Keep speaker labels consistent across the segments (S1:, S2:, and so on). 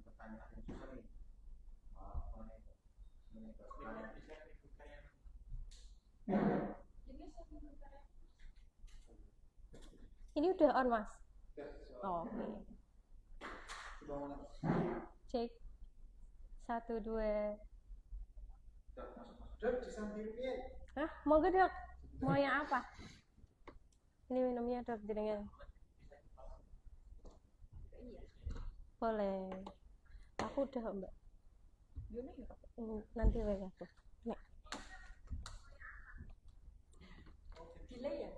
S1: pertanyaan yang susah nih. Maaf,
S2: Ini udah on, Mas? Oh, oke. Cek. 1, 2.
S1: Dok, disambilin.
S2: Hah? Mau gak, Dok? Mau yang apa? Ini minumnya, Dok, jenengan. Boleh. Aku udah, Mbak. Nanti WA aku. Nek.
S3: Delay ya?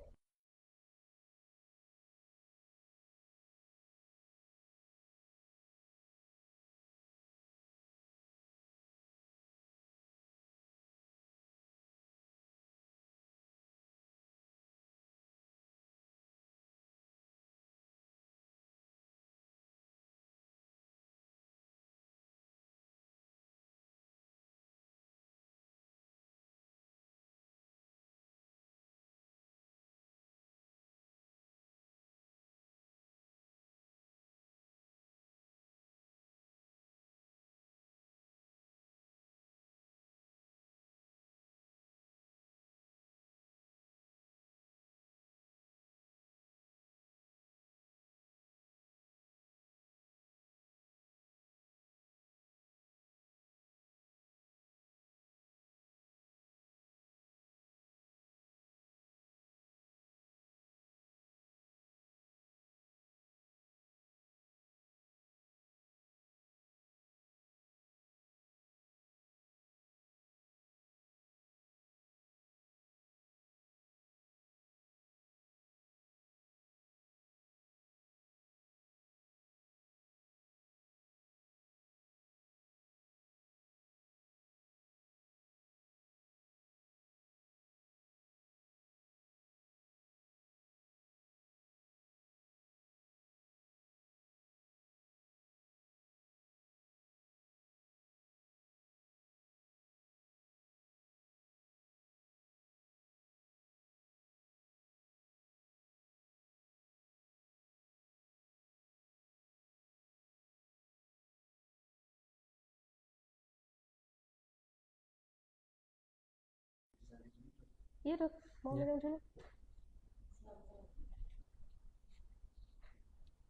S2: Iya, Dok. Mau minum dulu?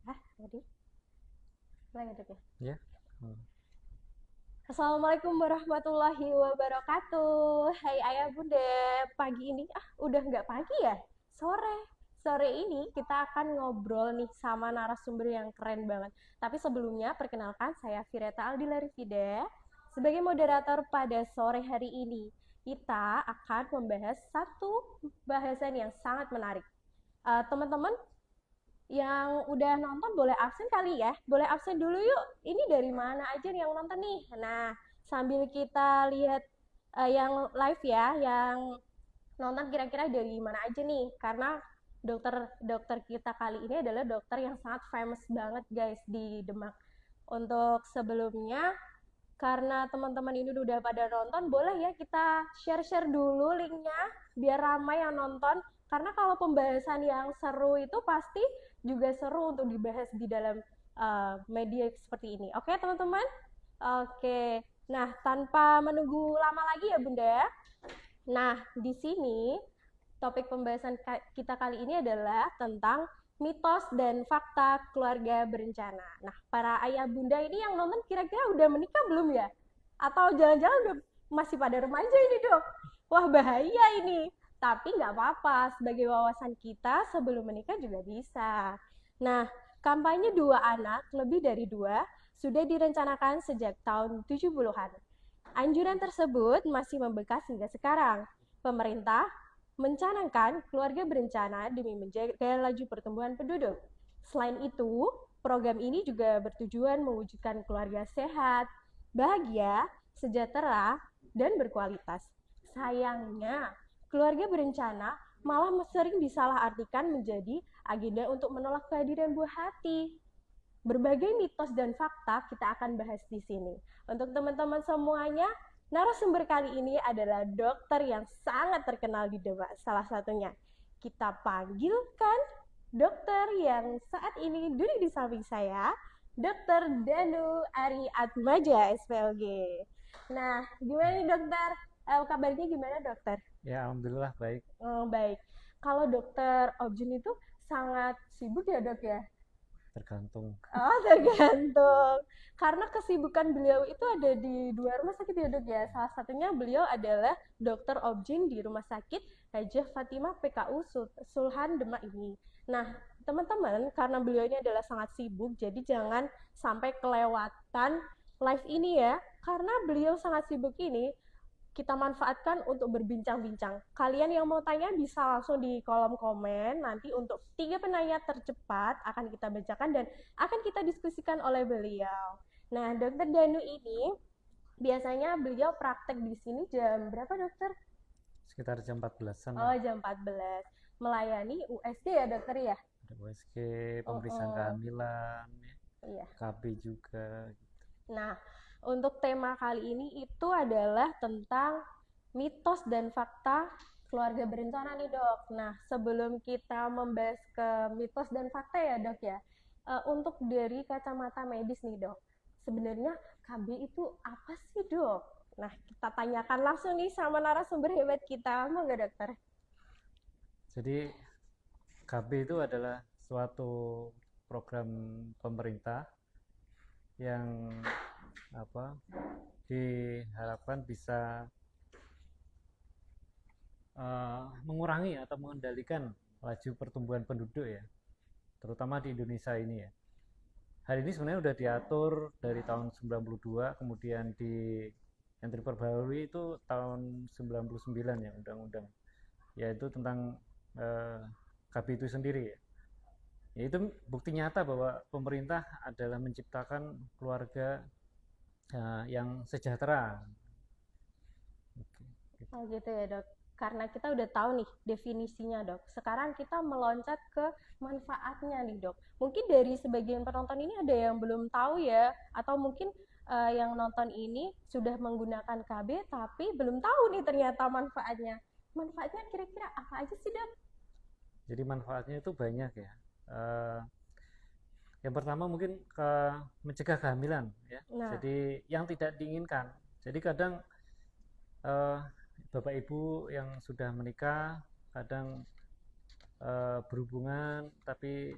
S2: Tadi? Lagi, Dok, ya?
S4: Ya.
S2: Assalamualaikum warahmatullahi wabarakatuh. Hai ayah bunda, pagi ini udah nggak pagi ya? Sore. Sore ini kita akan ngobrol nih sama narasumber yang keren banget. Tapi sebelumnya perkenalkan saya Fireta Aldilarifida sebagai moderator pada sore hari ini. Kita akan membahas satu bahasan yang sangat menarik. Teman-teman yang udah nonton boleh absen kali ya, boleh absen dulu yuk. Ini dari mana aja nih yang nonton nih? Nah, sambil kita lihat yang live ya, yang nonton kira-kira dari mana aja nih? Karena dokter kita kali ini adalah dokter yang sangat famous banget guys di Demak. Untuk sebelumnya, karena teman-teman ini udah pada nonton, boleh ya kita share-share dulu linknya biar ramai yang nonton. Karena kalau pembahasan yang seru itu pasti juga seru untuk dibahas di dalam media seperti ini. Oke, teman-teman? Oke. Nah, tanpa menunggu lama lagi ya, Bunda. Nah, di sini topik pembahasan kita kali ini adalah tentang mitos dan fakta keluarga berencana. Nah, para ayah bunda ini yang nonton kira-kira udah menikah belum ya? Atau jangan-jangan udah masih pada remaja ini, Dok? Wah, bahaya ini. Tapi nggak apa-apa, sebagai wawasan kita sebelum menikah juga bisa. Nah, kampanye 2 anak lebih dari 2 sudah direncanakan sejak tahun 70-an. Anjuran tersebut masih membekas hingga sekarang. Pemerintah mencanangkan keluarga berencana demi menjaga laju pertumbuhan penduduk. Selain itu, program ini juga bertujuan mewujudkan keluarga sehat, bahagia, sejahtera, dan berkualitas. Sayangnya, keluarga berencana malah sering disalahartikan menjadi agenda untuk menolak kehadiran buah hati. Berbagai mitos dan fakta kita akan bahas di sini. Untuk teman-teman semuanya, narasumber kali ini adalah dokter yang sangat terkenal di Demak, salah satunya. Kita panggilkan dokter yang saat ini duduk di samping saya, Dr. Danu Ari Atmaja, SPLG. Nah, gimana nih dokter? Kabarnya gimana dokter?
S4: Ya, alhamdulillah baik.
S2: Baik. Kalau dokter Objin itu sangat sibuk ya dok ya?
S4: Tergantung.
S2: Oh, tergantung. Karena kesibukan beliau itu ada di dua rumah sakit ya dok ya. Salah satunya beliau adalah Dokter Objin di Rumah Sakit Hajah Fatimah PKU Sulhan Demak ini. Nah, teman-teman, karena beliau ini adalah sangat sibuk, jadi jangan sampai kelewatan live ini ya. Karena beliau sangat sibuk ini, kita manfaatkan untuk berbincang-bincang. Kalian yang mau tanya bisa langsung di kolom komen. Nanti untuk 3 penanya tercepat akan kita bacakan dan akan kita diskusikan oleh beliau. Nah, Dokter Danu ini biasanya beliau praktek di sini jam berapa dokter?
S4: Sekitar jam 14-an.
S2: Oh, jam 14. Melayani USG ya dokter ya?
S4: Ada USG, pemeriksaan kehamilan,
S2: Iya.
S4: KB juga.
S2: Nah, untuk tema kali ini itu adalah tentang mitos dan fakta keluarga berencana nih dok. Nah, sebelum kita membahas ke mitos dan fakta ya dok ya, untuk dari kacamata medis nih dok, sebenarnya KB itu apa sih dok? Nah, kita tanyakan langsung nih sama narasumber hebat kita, mau nggak dokter?
S4: Jadi KB itu adalah suatu program pemerintah yang diharapkan bisa mengurangi atau mengendalikan laju pertumbuhan penduduk ya, terutama di Indonesia ini ya. Hal ini sebenarnya sudah diatur dari tahun 92, kemudian yang diperbarui itu tahun 99 ya, undang-undang yaitu tentang KB itu sendiri ya. Itu bukti nyata bahwa pemerintah adalah menciptakan keluarga yang sejahtera.
S2: Oh gitu ya dok. Karena kita udah tahu nih definisinya dok. Sekarang kita meloncat ke manfaatnya nih dok. Mungkin dari sebagian penonton ini ada yang belum tahu ya, atau mungkin yang nonton ini sudah menggunakan KB tapi belum tahu nih ternyata manfaatnya. Manfaatnya kira-kira apa aja sih dok?
S4: Jadi manfaatnya itu banyak ya. Yang pertama mungkin mencegah kehamilan ya.
S2: Nah.
S4: Jadi yang tidak diinginkan. Jadi kadang bapak ibu yang sudah menikah kadang berhubungan tapi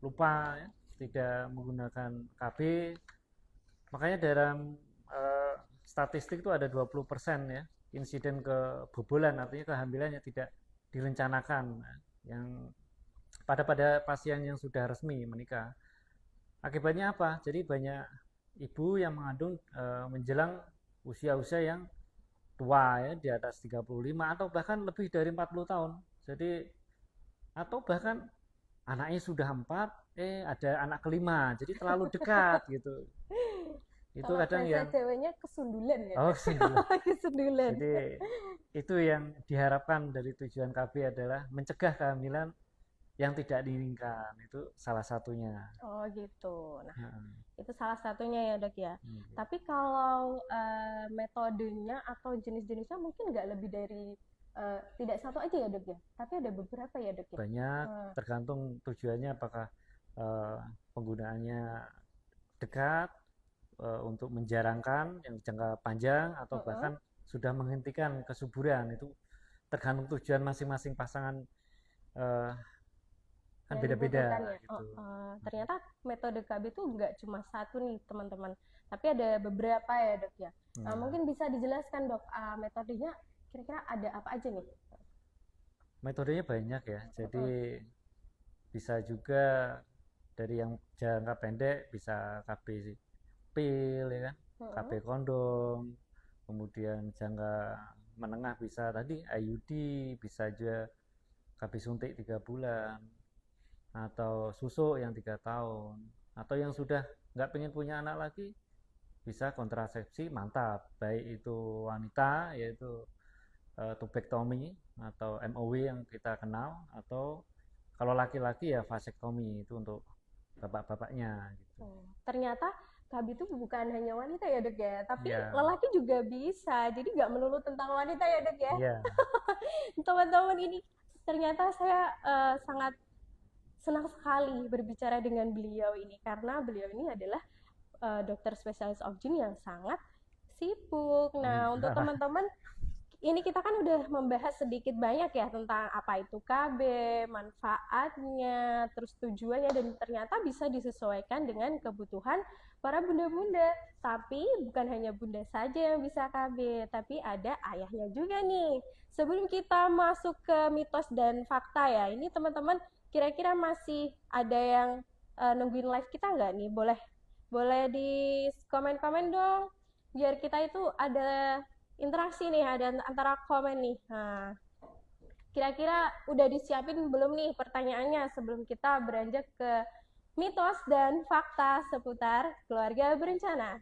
S4: lupa ya, tidak menggunakan KB. Makanya dalam statistik itu ada 20% ya insiden kebobolan, artinya kehamilan yang tidak direncanakan, yang pada pasien yang sudah resmi menikah. Akibatnya apa? Jadi banyak ibu yang mengandung menjelang usia-usia yang tua ya, di atas 35 atau bahkan lebih dari 40 tahun. Jadi atau bahkan anaknya sudah 4, ada anak kelima, jadi terlalu dekat gitu. Itu
S2: kalau
S4: kadang yang
S2: ceweknya kesundulan ya.
S4: Oh, kesundulan.
S2: Kesundulan.
S4: Jadi itu yang diharapkan dari tujuan KB adalah mencegah kehamilan yang tidak diinginkan. Itu salah satunya.
S2: Oh gitu. Nah, itu salah satunya ya dok ya.
S4: Iya.
S2: Tapi kalau metodenya atau jenis-jenisnya mungkin nggak lebih dari tidak satu aja ya dok ya. Tapi ada beberapa ya dok ya.
S4: Banyak, tergantung tujuannya, apakah penggunaannya dekat untuk menjarangkan yang jangka panjang atau bahkan sudah menghentikan kesuburan. Itu tergantung tujuan masing-masing pasangan, kan beda-beda
S2: ya.
S4: gitu.
S2: Ternyata metode KB itu nggak cuma satu nih teman-teman, tapi ada beberapa ya dok ya. Mungkin bisa dijelaskan dok, metodenya kira-kira ada apa aja nih?
S4: Metodenya banyak ya, jadi bisa juga dari yang jangka pendek bisa KB pil ya kan, KB kondom, kemudian jangka menengah bisa tadi IUD, bisa juga KB suntik 3 bulan, atau susuk yang 3 tahun, atau yang sudah nggak pengen punya anak lagi bisa kontrasepsi mantap, baik itu wanita yaitu tubektomi atau MOW yang kita kenal, atau kalau laki-laki ya vasektomi, itu untuk bapak-bapaknya gitu.
S2: Ternyata KB itu bukan hanya wanita ya dok ya, tapi
S4: Ya.
S2: lelaki juga bisa, jadi nggak melulu tentang wanita ya dok ya.
S4: Iya.
S2: Teman-teman, ini ternyata saya sangat senang sekali berbicara dengan beliau ini karena beliau ini adalah dokter spesialis OB-GYN yang sangat sibuk. Nah, untuk teman-teman, ini kita kan udah membahas sedikit banyak ya tentang apa itu KB, manfaatnya, terus tujuannya, dan ternyata bisa disesuaikan dengan kebutuhan para bunda-bunda. Tapi bukan hanya bunda saja yang bisa KB, tapi ada ayahnya juga nih. Sebelum kita masuk ke mitos dan fakta ya, ini teman-teman kira-kira masih ada yang nungguin live kita nggak nih? Boleh di komen-komen dong, biar kita itu ada interaksi nih, ada antara komen nih. Nah, kira-kira udah disiapin belum nih pertanyaannya sebelum kita beranjak ke mitos dan fakta seputar keluarga berencana?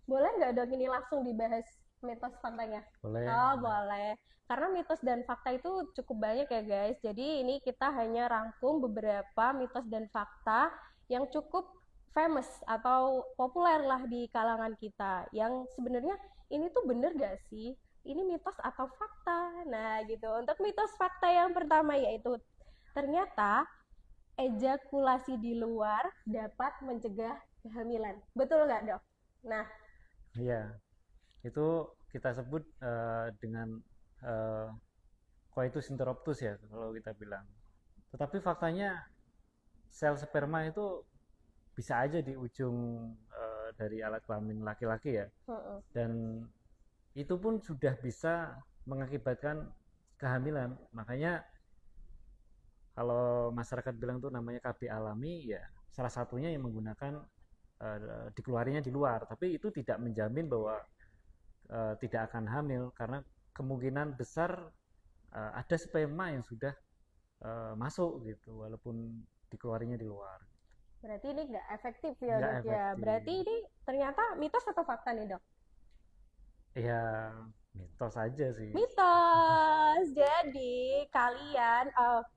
S2: Boleh nggak dok ini langsung dibahas mitos faktanya?
S4: Boleh.
S2: Oh, boleh. Karena mitos dan fakta itu cukup banyak ya guys. Jadi ini kita hanya rangkum beberapa mitos dan fakta yang cukup famous atau populer lah di kalangan kita. Yang sebenarnya ini tuh bener gak sih? Ini mitos atau fakta? Nah gitu. Untuk mitos fakta yang pertama yaitu ternyata ejakulasi di luar dapat mencegah kehamilan. Betul nggak dok? Nah,
S4: Iya, itu kita sebut dengan coitus interruptus ya kalau kita bilang. Tetapi faktanya sel sperma itu bisa aja di ujung dari alat kelamin laki-laki ya, dan itu pun sudah bisa mengakibatkan kehamilan. Makanya kalau masyarakat bilang tuh namanya KB alami ya, salah satunya yang menggunakan dikeluarinya di luar. Tapi itu tidak menjamin bahwa tidak akan hamil, karena kemungkinan besar ada sperma yang sudah masuk gitu walaupun dikeluarinya di luar.
S2: berarti ini nggak efektif ya
S4: Nggak
S2: dok ya.
S4: efektif.
S2: Berarti ini ternyata mitos atau fakta nih dok?
S4: Ya mitos aja sih.
S2: Mitos. Jadi kalian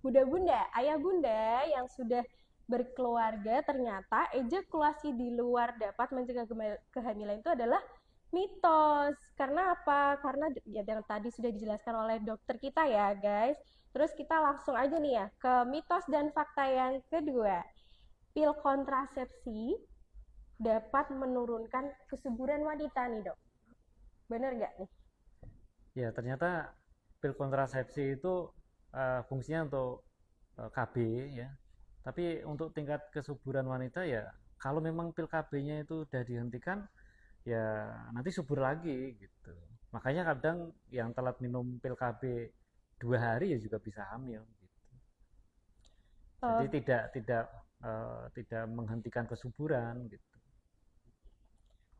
S2: bunda-bunda, ayah bunda yang sudah berkeluarga, ternyata ejakulasi di luar dapat mencegah kehamilan itu adalah mitos. Karena apa? Karena ya yang tadi sudah dijelaskan oleh dokter kita ya guys. Terus kita langsung aja nih ya ke mitos dan fakta yang kedua. Pil kontrasepsi dapat menurunkan kesuburan wanita nih dok. Bener nggak nih?
S4: Ya ternyata pil kontrasepsi itu fungsinya untuk KB ya. Tapi untuk tingkat kesuburan wanita ya, kalau memang pil KB-nya itu udah dihentikan, ya nanti subur lagi gitu. Makanya kadang yang telat minum pil KB 2 hari ya juga bisa hamil gitu. Jadi tidak menghentikan kesuburan gitu.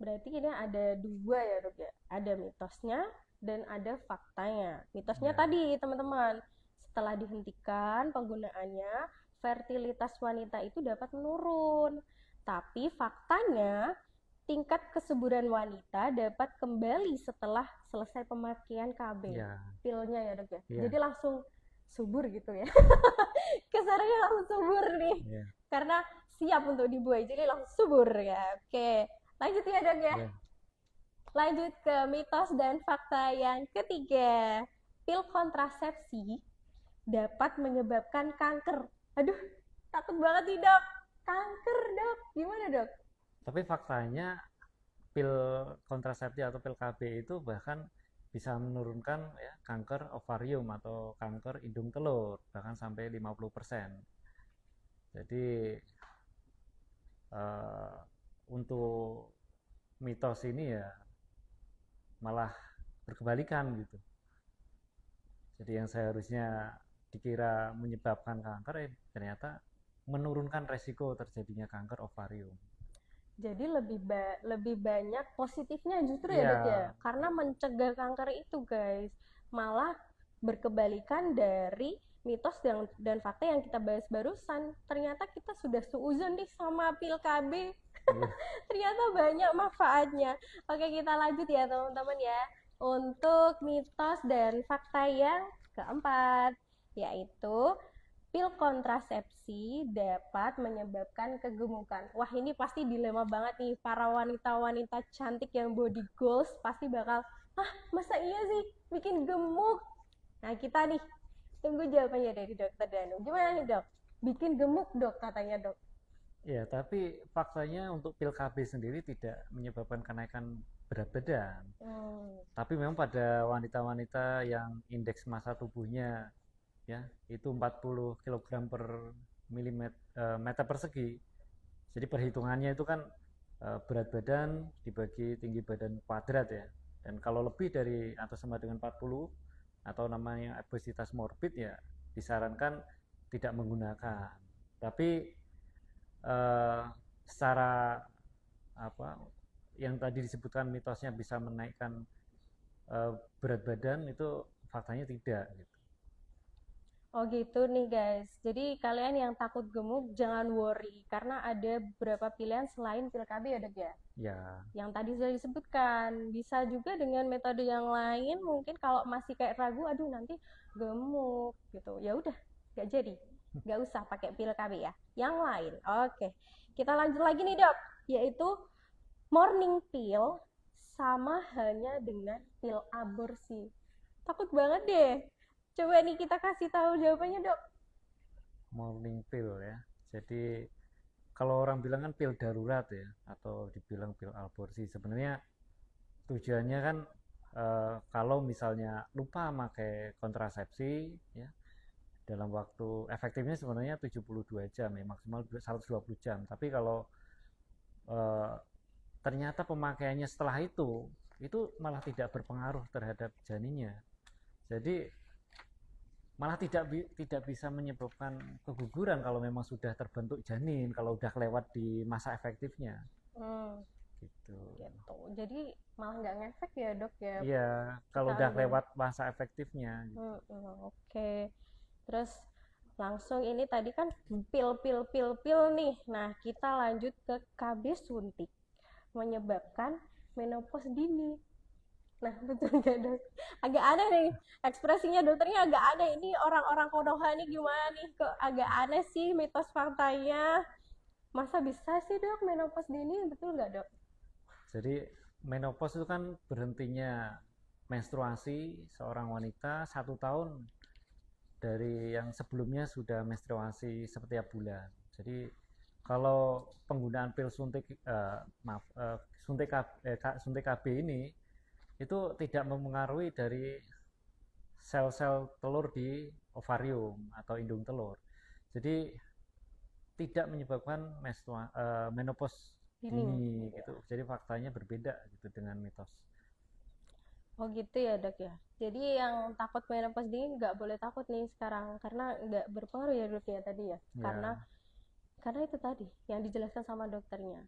S2: Berarti ini ada dua ya dok ya. Ada mitosnya dan ada faktanya. Mitosnya
S4: Ya.
S2: tadi teman-teman, setelah dihentikan penggunaannya, fertilitas wanita itu dapat menurun. Tapi faktanya, tingkat kesuburan wanita dapat kembali setelah selesai pemakaian KB.
S4: Ya.
S2: Pilnya ya dok ya.
S4: Iya.
S2: Jadi langsung subur gitu ya. Kesannya langsung subur nih.
S4: Ya.
S2: Karena siap untuk dibuai, jadi langsung subur ya. Oke, lanjut ya dok ya.
S4: Ya.
S2: Lanjut ke mitos dan fakta yang ketiga. Pil kontrasepsi dapat menyebabkan kanker. Aduh, takut banget nih dok. Kanker dok, gimana dok?
S4: Tapi faktanya pil kontrasepsi atau pil KB itu bahkan bisa menurunkan ya, kanker ovarium atau kanker indung telur bahkan sampai 50%. Jadi untuk mitos ini ya malah berkebalikan gitu. Jadi yang seharusnya dikira menyebabkan kanker ternyata menurunkan resiko terjadinya kanker ovarium.
S2: Jadi lebih banyak positifnya justru ya
S4: Iya.
S2: dok ya. Karena mencegah kanker itu guys. Malah berkebalikan dari mitos dan fakta yang kita bahas barusan. Ternyata kita sudah seuzon nih sama pil KB.
S4: Iya.
S2: Ternyata banyak manfaatnya. Oke, kita lanjut ya teman-teman ya. Untuk mitos dan fakta yang keempat, yaitu pil kontrasepsi dapat menyebabkan kegemukan. Wah, ini pasti dilema banget nih para wanita-wanita cantik yang body goals pasti bakal, masa iya sih bikin gemuk? Nah, kita nih Tunggu jawabannya dari dokter Danu. Gimana nih dok? Bikin gemuk dok katanya dok.
S4: Ya, tapi faktanya untuk pil KB sendiri tidak menyebabkan kenaikan berat badan. Tapi memang pada wanita-wanita yang indeks massa tubuhnya ya itu 40 kg per meter persegi. Jadi perhitungannya itu kan berat badan dibagi tinggi badan kuadrat ya. Dan kalau lebih dari atau sama dengan 40 atau namanya obesitas morbid ya disarankan tidak menggunakan. Tapi secara apa yang tadi disebutkan mitosnya bisa menaikkan berat badan itu faktanya tidak gitu.
S2: Oh gitu nih guys. Jadi kalian yang takut gemuk jangan worry karena ada beberapa pilihan selain pil KB ya dok ya.
S4: Ya,
S2: Yang tadi sudah disebutkan bisa juga dengan metode yang lain. Mungkin kalau masih kayak ragu, aduh nanti gemuk gitu. Ya udah, nggak jadi. Nggak usah pakai pil KB ya. Yang lain. Oke. Kita lanjut lagi nih dok, yaitu morning pill sama hanya dengan pil aborsi. Takut banget deh. Coba nih kita kasih tahu jawabannya dok.
S4: morning pill ya. Jadi kalau orang bilang kan pil darurat ya atau dibilang pil aborsi, sebenarnya tujuannya kan kalau misalnya lupa pakai kontrasepsi ya dalam waktu efektifnya sebenarnya 72 jam ya, maksimal 120 jam. Tapi kalau ternyata pemakaiannya setelah itu malah tidak berpengaruh terhadap janinnya. Jadi malah tidak bisa menyebabkan keguguran kalau memang sudah terbentuk janin, kalau udah lewat di masa efektifnya. Gitu.
S2: Gitu. Jadi malah nggak ngefek ya dok ya.
S4: Iya, kalau udah lewat masa efektifnya. Gitu.
S2: Oke. Terus langsung ini tadi kan pil nih. Nah kita lanjut ke KB suntik menyebabkan menopause dini. Nah betul nggak dok? Agak aneh nih ekspresinya dokternya, agak aneh. Ini orang-orang Konoha nih gimana nih? Kok agak aneh sih mitos faktanya? Masa bisa sih dok menopause dini? Betul nggak dok?
S4: Jadi menopause itu kan berhentinya menstruasi seorang wanita 1 tahun dari yang sebelumnya sudah menstruasi setiap bulan. Jadi kalau penggunaan pil suntik suntik KB ini itu tidak mempengaruhi dari sel-sel telur di ovarium atau indung telur. Jadi tidak menyebabkan menopause dini gitu. Jadi faktanya berbeda gitu dengan mitos.
S2: Oh gitu ya dok ya. Jadi yang takut menopause dini nggak boleh takut nih sekarang karena nggak berpengaruh ya dok ya tadi ya. Karena itu tadi yang dijelaskan sama dokternya.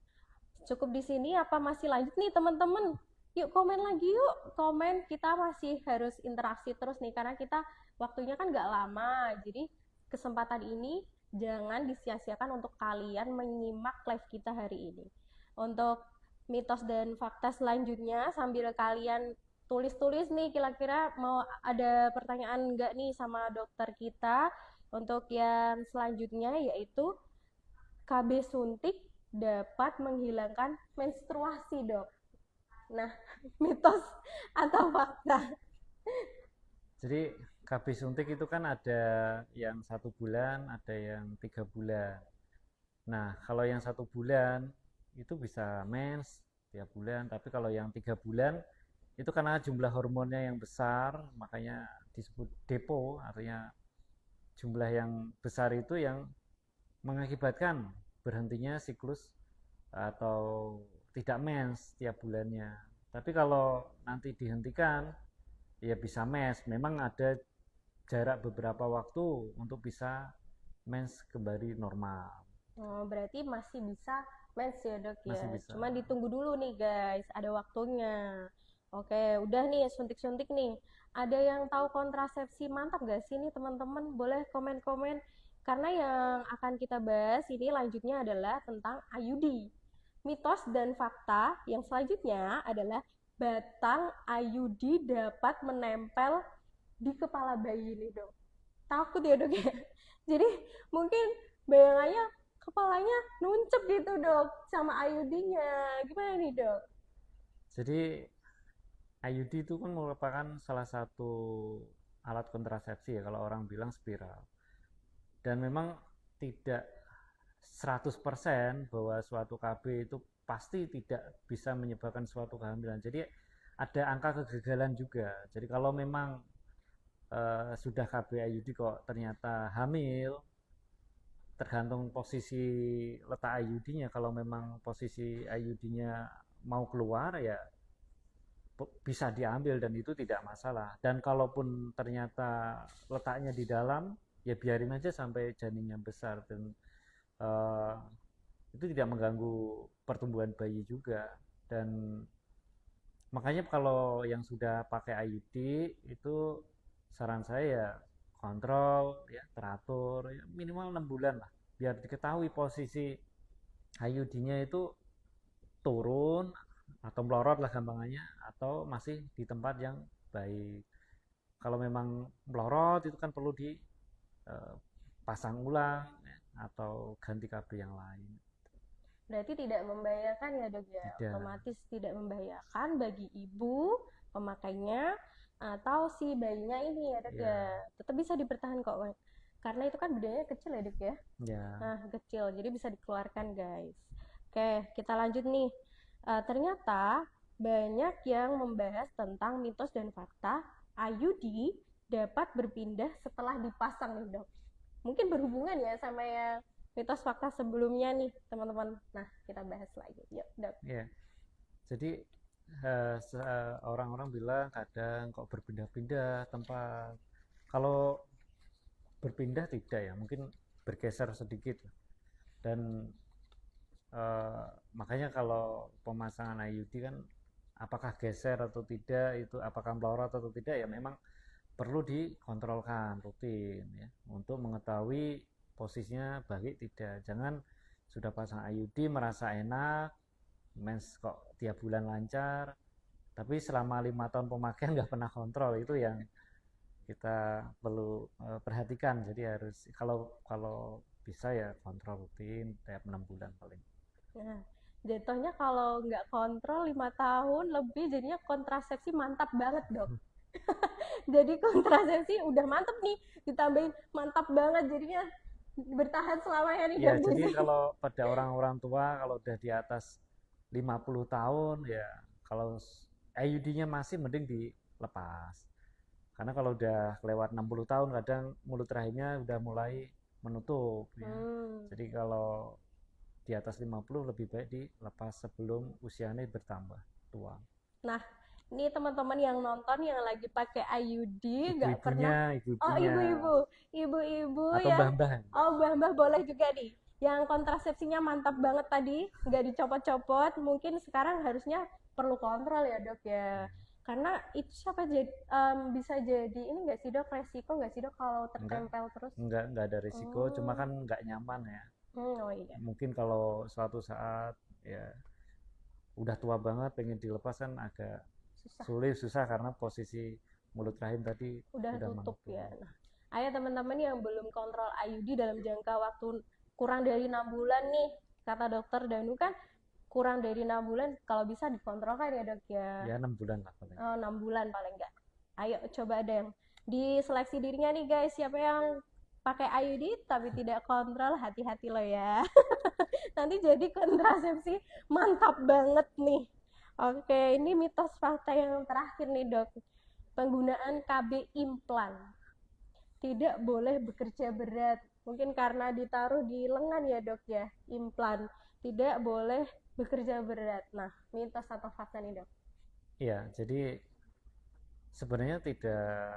S2: Cukup di sini apa masih lanjut nih teman-teman? Yuk komen lagi yuk, komen, kita masih harus interaksi terus nih karena kita waktunya kan nggak lama. Jadi kesempatan ini jangan disia-siakan untuk kalian menyimak live kita hari ini. Untuk mitos dan fakta selanjutnya sambil kalian tulis-tulis nih kira-kira mau ada pertanyaan nggak nih sama dokter kita. Untuk yang selanjutnya yaitu KB suntik dapat menghilangkan menstruasi dok. Nah, mitos atau fakta?
S4: Jadi KB suntik itu kan ada yang 1 bulan, ada yang 3 bulan. Nah, kalau yang 1 bulan itu bisa mens tiap bulan, tapi kalau yang 3 bulan itu karena jumlah hormonnya yang besar, makanya disebut depo, artinya jumlah yang besar itu yang mengakibatkan berhentinya siklus atau tidak mens tiap bulannya. Tapi kalau nanti dihentikan ya bisa mens. Memang ada jarak beberapa waktu untuk bisa mens kembali normal.
S2: Oh, berarti masih bisa mens ya dok ya.
S4: Masih bisa.
S2: Cuman ditunggu dulu nih guys, ada waktunya. Oke, udah nih suntik-suntik nih. Ada yang tahu kontrasepsi mantap gak sih nih teman-teman? Boleh komen-komen. Karena yang akan kita bahas ini lanjutnya adalah tentang IUD. Mitos dan fakta yang selanjutnya adalah batang IUD dapat menempel di kepala bayi nih dok. Takut ya dok ya. Jadi mungkin bayangannya kepalanya nuncep gitu dok sama IUD-nya. Gimana nih dok?
S4: Jadi IUD itu kan merupakan salah satu alat kontrasepsi ya, kalau orang bilang spiral. Dan memang tidak 100% bahwa suatu KB itu pasti tidak bisa menyebabkan suatu kehamilan. Jadi ada angka kegagalan juga. Jadi kalau memang sudah KB IUD kok ternyata hamil, tergantung posisi letak IUD-nya. Kalau memang posisi IUD-nya mau keluar ya bisa diambil dan itu tidak masalah. Dan kalaupun ternyata letaknya di dalam, ya biarin aja sampai janinnya besar dan itu tidak mengganggu pertumbuhan bayi juga. Dan makanya kalau yang sudah pakai IUD itu saran saya ya kontrol, ya teratur, ya minimal 6 bulan lah, biar diketahui posisi IUD-nya itu turun atau melorot lah gampangannya, atau masih di tempat yang baik. Kalau memang melorot itu kan perlu dipasang ulang ya, atau ganti KB yang lain.
S2: Berarti tidak membahayakan ya dok ya,
S4: Tidak.
S2: otomatis tidak membahayakan bagi ibu pemakainya atau si bayinya ini ya dok ya, tetap bisa dipertahankan kok, karena itu kan bedanya kecil ya dok ya.
S4: Ya,
S2: Nah, kecil, jadi bisa dikeluarkan guys. Oke, kita lanjut nih. Ternyata banyak yang membahas tentang mitos dan fakta IUD dapat berpindah setelah dipasang nih dok. Mungkin berhubungan ya sama yang mitos fakta sebelumnya nih teman-teman. Nah, kita bahas lagi. Yuk dok.
S4: ya. Jadi orang-orang bilang kadang kok berpindah-pindah tempat. Kalau berpindah tidak ya, mungkin bergeser sedikit. Dan makanya kalau pemasangan IUD kan apakah geser atau tidak, itu apakah melorot atau tidak, ya memang perlu dikontrolkan rutin ya, untuk mengetahui posisinya baik tidak. Jangan sudah pasang IUD merasa enak, mens kok tiap bulan lancar, tapi selama 5 tahun pemakaian nggak pernah kontrol. Itu yang kita perlu perhatikan. Jadi harus kalau bisa ya kontrol rutin tiap 6 bulan paling.
S2: Nah, jatuhnya kalau nggak kontrol 5 tahun lebih jadinya kontrasepsi mantap banget dok. Jadi kontrasepsi udah mantap nih, ditambahin mantap banget jadinya bertahan selamanya nih
S4: Ya,
S2: dok.
S4: jadi kalau pada orang-orang tua kalau udah di atas 50 tahun ya, kalau IUD-nya masih mending dilepas. Karena kalau udah lewat 60 tahun kadang mulut rahimnya udah mulai menutup ya. Jadi kalau di atas 50 lebih baik dilepas sebelum usianya bertambah tua.
S2: Nah, ini teman-teman yang nonton yang lagi pakai IUD nggak pernah. Oh,
S4: Ibu-ibunya
S2: ibu-ibu
S4: atau
S2: ya.
S4: mbah-mbah.
S2: Oh, mbah-mbah boleh juga nih. Yang kontrasepsinya mantap banget tadi, nggak dicopot-copot, mungkin sekarang harusnya perlu kontrol ya dok ya. Karena itu bisa jadi ini nggak sih dok, resiko nggak sih dok kalau tertempel terus?
S4: Enggak ada resiko, cuma kan nggak nyaman ya.
S2: Oh iya.
S4: Mungkin kalau suatu saat ya udah tua banget pengen dilepas kan agak susah karena posisi mulut rahim tadi
S2: udah tutup
S4: menutup.
S2: ya. Nah, ayo teman-teman yang belum kontrol IUD dalam jangka waktu kurang dari 6 bulan nih, kata dokter Danu kan kurang dari 6 bulan kalau bisa dikontrolkan ya dok ya.
S4: Ya 6 bulan lah paling.
S2: Oh, 6 bulan paling enggak. Ayo coba ada yang diseleksi dirinya nih guys, siapa yang pakai IUD tapi tidak kontrol, hati-hati lo ya. Nanti jadi kontrasepsi mantap banget nih. Oke, ini mitos fakta yang terakhir nih dok. Penggunaan KB implan tidak boleh bekerja berat. Mungkin karena ditaruh di lengan ya dok ya, implan tidak boleh bekerja berat. Nah, mitos atau fakta nih dok?
S4: Iya, jadi sebenarnya tidak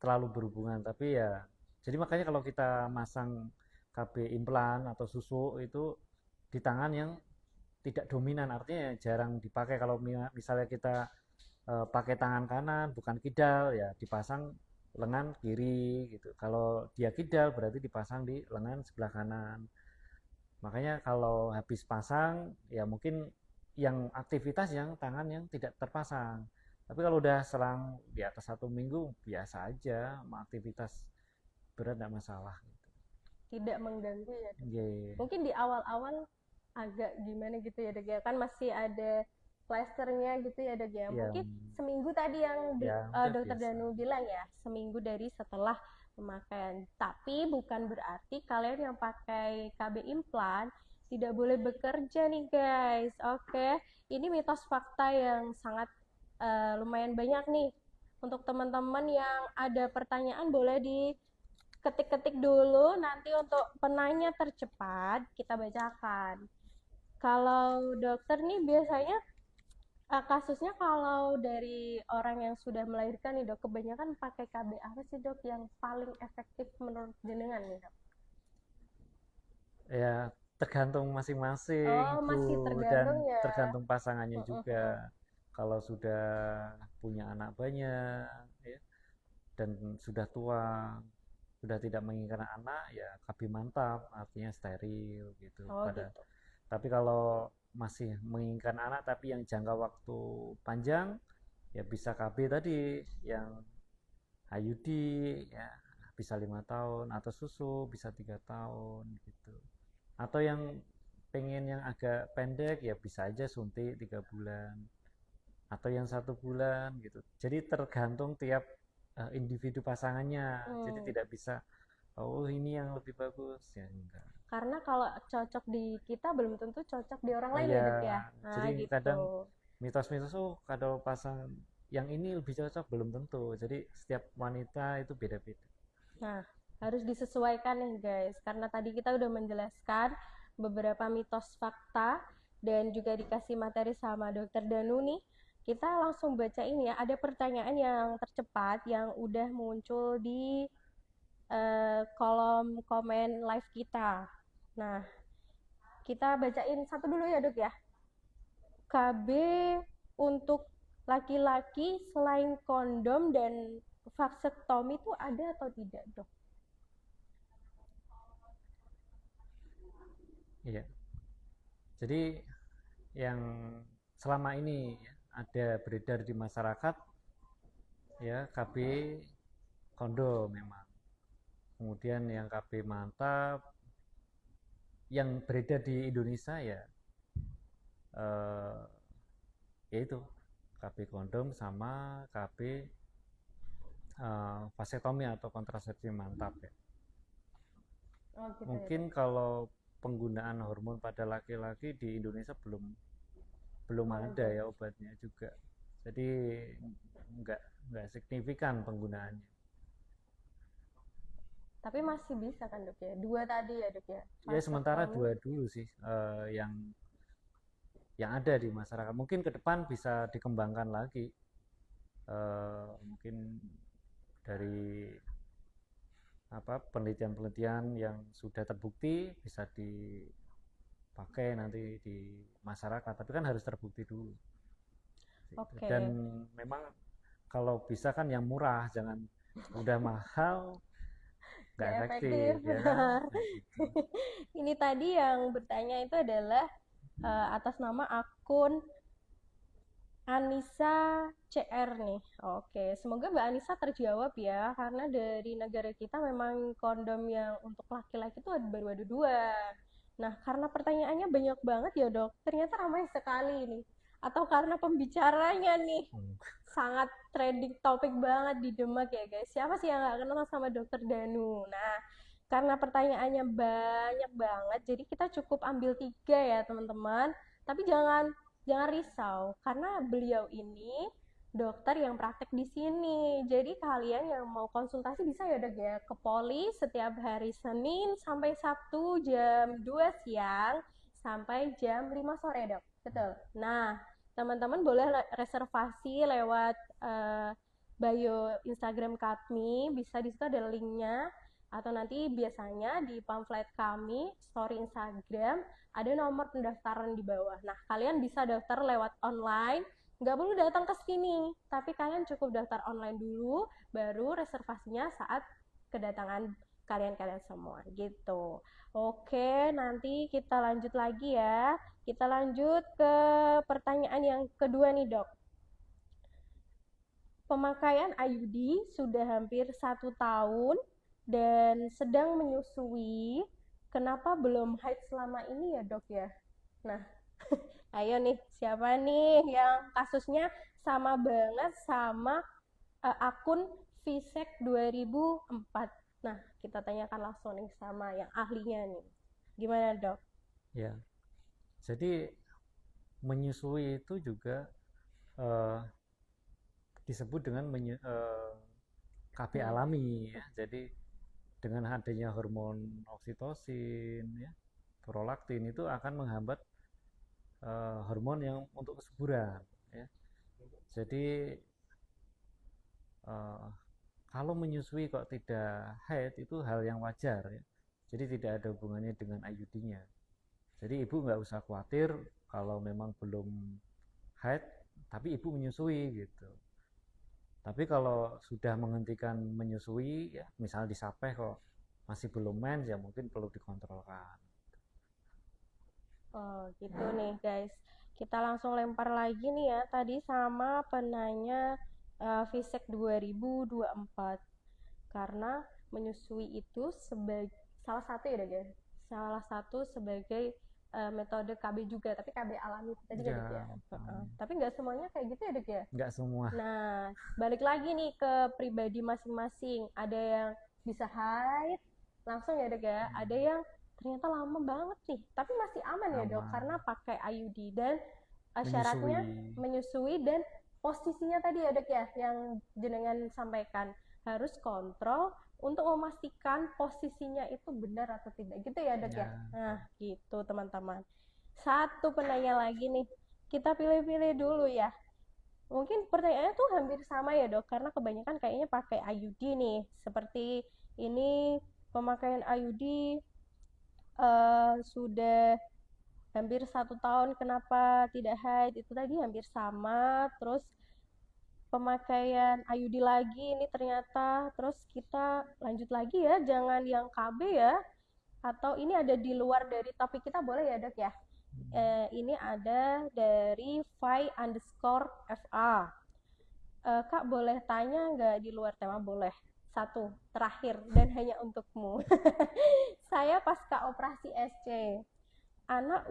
S4: terlalu berhubungan, tapi ya jadi makanya kalau kita masang KB implan atau susu itu di tangan yang tidak dominan, artinya jarang dipakai. Kalau misalnya kita pakai tangan kanan bukan kidal ya dipasang lengan kiri gitu. Kalau dia kidal berarti dipasang di lengan sebelah kanan. Makanya kalau habis pasang ya mungkin yang aktivitas yang tangan yang tidak terpasang. Tapi kalau udah selang di atas 1 minggu biasa aja, aktivitas berat tidak masalah gitu.
S2: Tidak mengganggu ya dok?
S4: Yeah.
S2: Mungkin di awal-awal agak gimana gitu ya dok ya, kan masih ada plesternya gitu ya dok ya.
S4: Ya,
S2: Mungkin seminggu tadi yang
S4: ya udah
S2: dokter
S4: biasa.
S2: Danu bilang ya, seminggu dari setelah pemakaian. Tapi bukan berarti kalian yang pakai KB implan tidak boleh bekerja nih guys. Oke, ini mitos fakta yang sangat lumayan banyak nih. Untuk teman-teman yang ada pertanyaan boleh diketik-ketik dulu, nanti untuk penanya tercepat kita bacakan. Kalau dokter nih biasanya kasusnya kalau dari orang yang sudah melahirkan nih dok, kebanyakan pakai KB apa sih dok yang paling efektif menurut jenengan nih dok?
S4: Ya tergantung masing-masing
S2: Oh, masih
S4: Bu, dan
S2: tergantung ya.
S4: tergantung pasangannya juga. Kalau sudah punya anak banyak ya, dan sudah tua, sudah tidak menginginkan anak, ya KB mantap, artinya steril gitu.
S2: Oh gitu.
S4: Tapi kalau masih menginginkan anak tapi yang jangka waktu panjang, ya bisa KB tadi yang IUD ya bisa 5 tahun, atau susu bisa 3 tahun gitu. Atau yang pengen yang agak pendek ya bisa aja suntik 3 bulan atau yang 1 bulan gitu. Jadi tergantung tiap individu pasangannya. Jadi tidak bisa oh ini yang lebih bagus ya enggak.
S2: Karena kalau cocok di kita belum tentu cocok di orang lain ya
S4: Iya,
S2: dok ya. Nah
S4: jadi
S2: gitu.
S4: kadang mitos-mitos kalau pasang yang ini lebih cocok belum tentu. Jadi setiap wanita itu beda-beda.
S2: Nah, harus disesuaikan nih guys, karena tadi kita udah menjelaskan beberapa mitos fakta dan juga dikasih materi sama dokter Danu nih. Kita langsung baca ini ya, ada pertanyaan yang tercepat yang udah muncul di kolom komen live kita. Nah, kita bacain satu dulu ya dok ya. KB untuk laki-laki selain kondom dan vaksektomi itu ada atau tidak dok?
S4: Iya. Jadi yang selama ini ada beredar di masyarakat ya KB kondom memang. Kemudian yang KB mantap yang beredar di Indonesia ya yaitu KB kondom sama KB vasektomi atau kontrasepsi mantap ya.
S2: Oh, gitu
S4: Mungkin kalau penggunaan hormon pada laki-laki di Indonesia belum ada ya obatnya juga. Jadi nggak signifikan penggunaannya.
S2: Tapi masih bisa kan dok ya? Dua tadi ya dok ya?
S4: Ya sementara dua dulu sih yang ada di masyarakat. Mungkin ke depan bisa dikembangkan lagi. Mungkin dari penelitian-penelitian yang sudah terbukti bisa dipakai nanti di masyarakat. Tapi kan harus terbukti dulu.
S2: Oke.
S4: Dan memang kalau bisa kan yang murah, jangan udah mahal nggak efektif ya kan? Nah, gitu.
S2: Ini tadi yang bertanya itu adalah atas nama akun Anissa CR nih. Oke, semoga Mbak Anissa terjawab ya, karena dari negara kita memang kondom yang untuk laki-laki itu baru ada 2. Nah, karena pertanyaannya banyak banget ya dok, ternyata ramai sekali nih. Atau karena pembicaranya nih sangat trending topik banget di Demak ya guys. Siapa sih yang nggak kenal sama dokter Danu? Nah, karena pertanyaannya banyak banget, jadi kita cukup ambil 3 ya teman-teman. Tapi jangan risau, karena beliau ini dokter yang praktek di sini. Jadi kalian yang mau konsultasi bisa ya dok ya ke Poli setiap hari Senin sampai Sabtu jam 2 siang sampai jam 5 sore dok. Betul. Nah, teman-teman boleh reservasi lewat bio Instagram kami, bisa di situ ada linknya, atau nanti biasanya di pamflet kami story Instagram ada nomor pendaftaran di bawah. Nah, kalian bisa daftar lewat online, nggak perlu datang ke sini, tapi kalian cukup daftar online dulu, baru reservasinya saat kedatangan kalian semua gitu. Oke, nanti kita lanjut lagi ya. Kita lanjut ke pertanyaan yang kedua nih dok. Pemakaian IUD sudah hampir 1 tahun dan sedang menyusui. Kenapa belum haid selama ini ya dok ya? Nah, Ayo nih, siapa nih yang kasusnya sama banget sama akun Visek 2004. Nah, kita tanyakan langsung nih sama yang ahlinya nih. Gimana, Dok?
S4: Ya, jadi menyusui itu juga eh, disebut dengan KB alami ya. Jadi dengan adanya hormon oksitosin ya, prolaktin itu akan menghambat hormon yang untuk kesuburan ya. Jadi eh, kalau menyusui kok tidak haid itu hal yang wajar ya. Jadi tidak ada hubungannya dengan IUD-nya. Jadi ibu nggak usah khawatir kalau memang belum haid tapi ibu menyusui gitu. Tapi kalau sudah menghentikan menyusui ya misal disapeh kok masih belum mens ya mungkin perlu dikontrolkan.
S2: Oh, gitu nih, guys. Kita langsung lempar lagi nih ya tadi sama penanya Visek 2024. Karena menyusui itu sebagai salah satu ya, Dok ya. Salah satu sebagai metode KB juga, tapi KB alami tadi ya, Dok ya. Tapi nggak semuanya kayak gitu ya, Dok ya.
S4: Nggak semua.
S2: Nah, balik lagi nih ke pribadi masing-masing. Ada yang bisa haid langsung ya, Dok ya. Ada yang ternyata lama banget nih, tapi masih aman ya, Dok,
S4: Aman.
S2: karena pakai IUD dan syaratnya menyusui dan posisinya tadi ya, Dok ya, yang jenengan sampaikan harus kontrol untuk memastikan posisinya itu benar atau tidak gitu ya, Dok ya. Nah, gitu teman-teman. Satu penanya lagi nih, kita pilih-pilih dulu ya. Mungkin pertanyaannya tuh hampir sama ya, Dok, karena kebanyakan kayaknya pakai IUD nih. Seperti ini pemakaian IUD sudah hampir 1 tahun, kenapa tidak haid? Itu tadi hampir sama. Terus pemakaian IUD lagi ini ternyata, terus kita lanjut lagi ya, jangan yang KB ya, atau ini ada di luar dari topik kita, boleh ya, Dok ya. Ini ada dari Fai_FA. Kak, boleh tanya nggak di luar tema? Boleh. Satu, terakhir dan hanya untukmu. Saya pasca operasi SC. Anak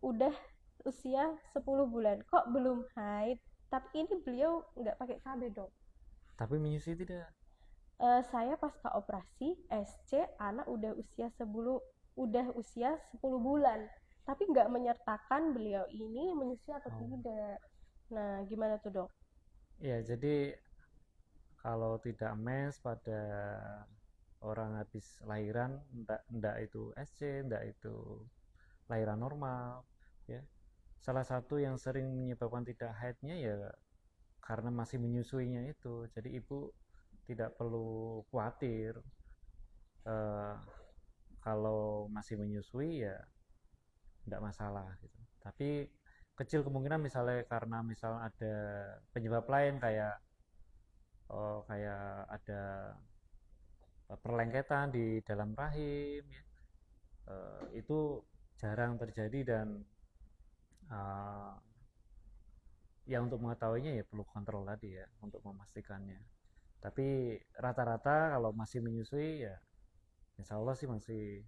S2: udah usia 10 bulan. Kok belum haid? Tapi ini beliau nggak pakai KB, Dok.
S4: Tapi menyusui tidak?
S2: Saya pasca operasi SC, anak udah usia 10 bulan. Tapi nggak menyertakan beliau ini menyusui atau tidak. Nah, gimana tuh, Dok?
S4: Ya, jadi kalau tidak mens pada orang habis lahiran, enggak itu SC, enggak itu lahiran normal, ya. Salah satu yang sering menyebabkan tidak haidnya ya karena masih menyusuinya itu. Jadi ibu tidak perlu khawatir kalau masih menyusui ya enggak masalah gitu. Tapi kecil kemungkinan misalnya karena misal ada penyebab lain kayak ada perlengketan di dalam rahim ya. Itu jarang terjadi dan ya untuk mengetahuinya ya perlu kontrol tadi ya untuk memastikannya. Tapi rata-rata kalau masih menyusui ya insya Allah sih masih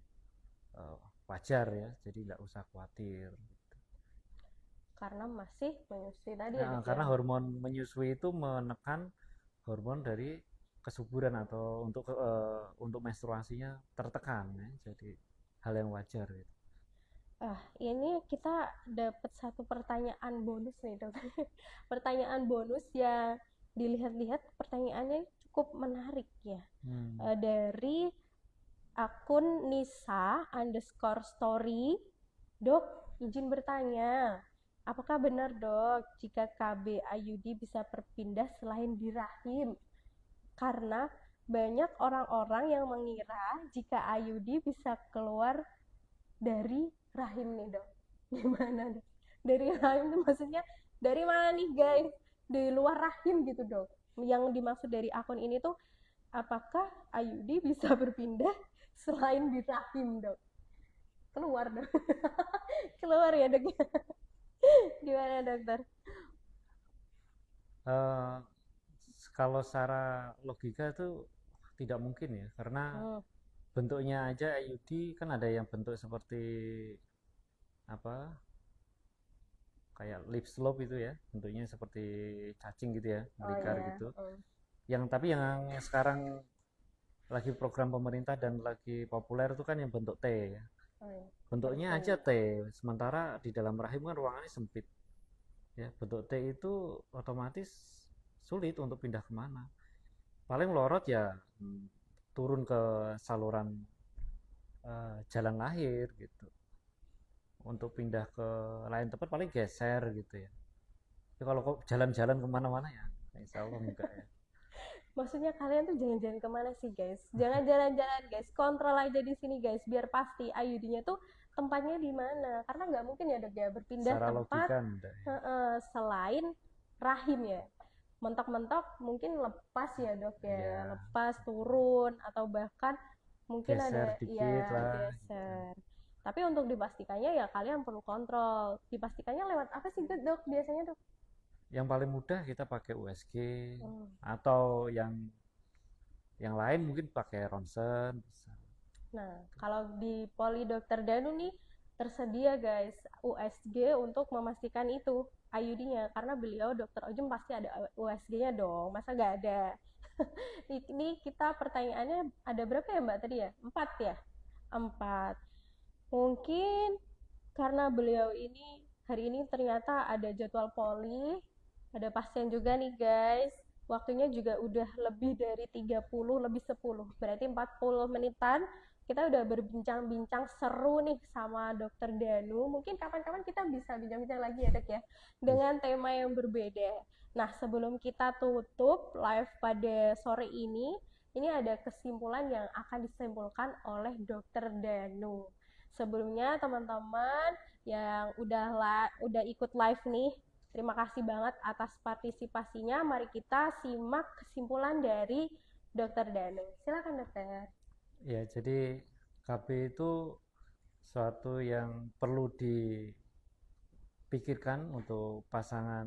S4: wajar ya, jadi nggak usah khawatir.
S2: Karena masih menyusui tadi
S4: Nah, karena hormon menyusui itu menekan hormon dari kesuburan atau untuk menstruasinya tertekan ya. Jadi hal yang wajar gitu.
S2: Ini kita dapat satu pertanyaan bonus nih, Dok. Pertanyaan bonus ya, dilihat-lihat pertanyaannya cukup menarik ya. Dari akun Nisa_story. Dok, izin bertanya, apakah benar, Dok, jika KB IUD bisa berpindah selain di rahim? Karena banyak orang-orang yang mengira jika IUD bisa keluar dari rahim nih, Dok. Gimana, Dok? Dari rahim itu maksudnya dari mana nih, guys? Dari luar rahim gitu, Dok. Yang dimaksud dari akun ini tuh apakah IUD bisa berpindah selain di rahim, Dok? Keluar, Dok. Keluar ya, Dok. Gimana, Dokter?
S4: Kalau secara logika itu tidak mungkin ya, karena bentuknya aja IUD kan ada yang bentuk seperti apa kayak lip slope itu ya, bentuknya seperti cacing gitu ya,
S2: Oh
S4: melingkar
S2: iya.
S4: gitu. Tapi yang sekarang lagi program pemerintah dan lagi populer itu kan yang bentuk T ya.
S2: Oh iya.
S4: Bentuknya aja T, sementara di dalam rahim kan ruangannya sempit. Ya, bentuk T itu otomatis sulit untuk pindah kemana. Paling lorot ya turun ke saluran jalan lahir gitu. Untuk pindah ke lain tempat paling geser gitu ya. Tapi kalau kok jalan-jalan kemana-mana ya, insya Allah enggak ya.
S2: Maksudnya kalian tuh jangan jalan kemana sih guys? Jangan jalan-jalan guys, kontrol aja di sini guys, biar pasti IUD-nya tuh tempatnya di mana. Karena nggak mungkin ya dok ya berpindah
S4: Secara
S2: tempat
S4: logika enggak ya.
S2: selain rahim ya. Mentok-mentok mungkin lepas ya dok ya,
S4: Iya.
S2: lepas turun atau bahkan mungkin
S4: Geser
S2: ada
S4: dikit
S2: ya
S4: lah,
S2: geser. Tapi untuk dipastikannya ya kalian perlu kontrol. Dipastikannya lewat apa sih dok biasanya dok?
S4: Yang paling mudah kita pakai USG atau yang lain mungkin pakai ronsen bisa.
S2: Nah, kalau di Poli Dr. Danu nih tersedia guys USG untuk memastikan itu IUD-nya karena beliau Dr. Ojum pasti ada USG-nya dong, masa nggak ada? Ini kita pertanyaannya ada berapa ya Mbak tadi ya? 4 ya? 4. Mungkin karena beliau ini hari ini ternyata ada jadwal poli, ada pasien juga nih guys. Waktunya juga udah lebih dari 30, lebih 10. Berarti 40 menitan kita udah berbincang-bincang seru nih sama Dokter Danu. Mungkin kapan-kapan kita bisa bincang-bincang lagi ya dok ya, dengan tema yang berbeda. Nah sebelum kita tutup live pada sore ini ada kesimpulan yang akan disimpulkan oleh Dokter Danu. Sebelumnya teman-teman yang udah ikut live nih, terima kasih banget atas partisipasinya. Mari kita simak kesimpulan dari Dokter Danu. Silakan dokter.
S4: Ya, jadi KB itu suatu yang perlu dipikirkan untuk pasangan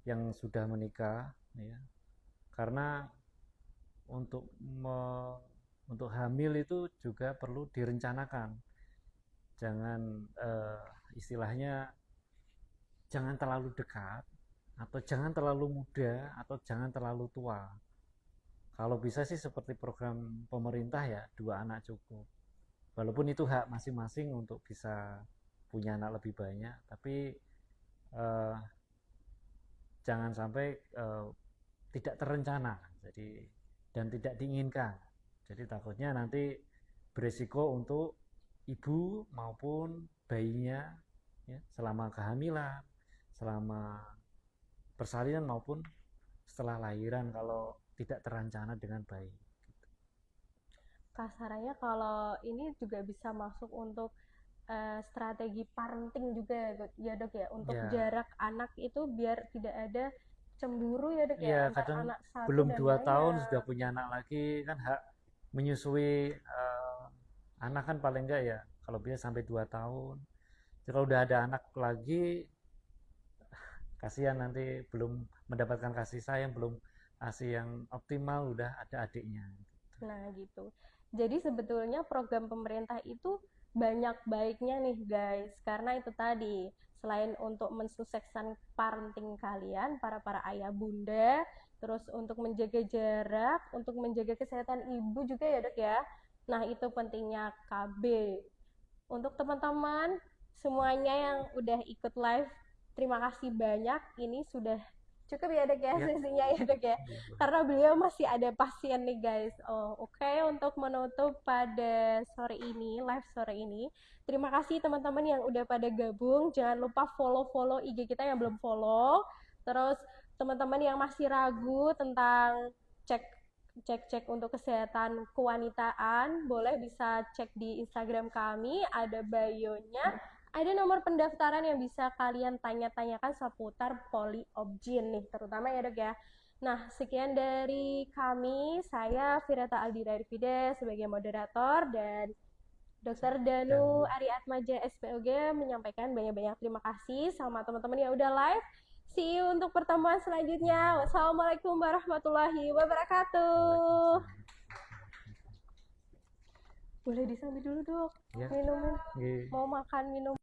S4: yang sudah menikah, ya. Karena untuk hamil itu juga perlu direncanakan. Jangan istilahnya jangan terlalu dekat atau jangan terlalu muda atau jangan terlalu tua. Kalau bisa sih seperti program pemerintah ya, 2 anak cukup. Walaupun itu hak masing-masing untuk bisa punya anak lebih banyak, tapi jangan sampai tidak terencana, dan tidak diinginkan. Jadi takutnya nanti beresiko untuk ibu maupun bayinya ya, selama kehamilan, selama persalinan maupun setelah lahiran kalau tidak terencana dengan baik.
S2: Kasarannya kalau ini juga bisa masuk untuk strategi parenting juga ya dok ya, untuk jarak anak itu biar tidak ada cemburu ya dok ya,
S4: antar kadang
S2: anak satu
S4: belum
S2: dan
S4: 2
S2: lainnya.
S4: tahun sudah punya anak lagi kan, hak menyusui anak kan paling enggak ya kalau bisa sampai 2 tahun. Jadi kalau udah ada anak lagi kasihan nanti belum mendapatkan kasih sayang, belum ASI yang optimal, udah ada adiknya.
S2: Nah gitu. Jadi sebetulnya program pemerintah itu banyak baiknya nih guys, karena itu tadi selain untuk mensukseskan parenting kalian, para ayah bunda, terus untuk menjaga jarak, untuk menjaga kesehatan ibu juga ya dok ya. Nah itu pentingnya KB. Untuk teman-teman semuanya yang udah ikut live, terima kasih banyak. Ini sudah cukup ya dok ya sesinya ya dok ya, karena beliau masih ada pasien nih guys. Oke. Untuk menutup pada sore ini, live sore ini, terima kasih teman-teman yang udah pada gabung. Jangan lupa follow IG kita yang belum follow. Terus teman-teman yang masih ragu tentang cek untuk kesehatan kewanitaan, boleh bisa cek di Instagram kami, ada bio-nya. Ada nomor pendaftaran yang bisa kalian tanya-tanyakan seputar PoliObgyn nih, terutama ya dok ya. Nah, sekian dari kami. Saya Firata Aldira Irvide sebagai moderator dan Dr. Danu Ariatmaja SPOG menyampaikan banyak-banyak terima kasih sama teman-teman yang udah live. See you untuk pertemuan selanjutnya. Wassalamualaikum warahmatullahi wabarakatuh. Boleh disambil dulu dok, minum. Mau makan minum.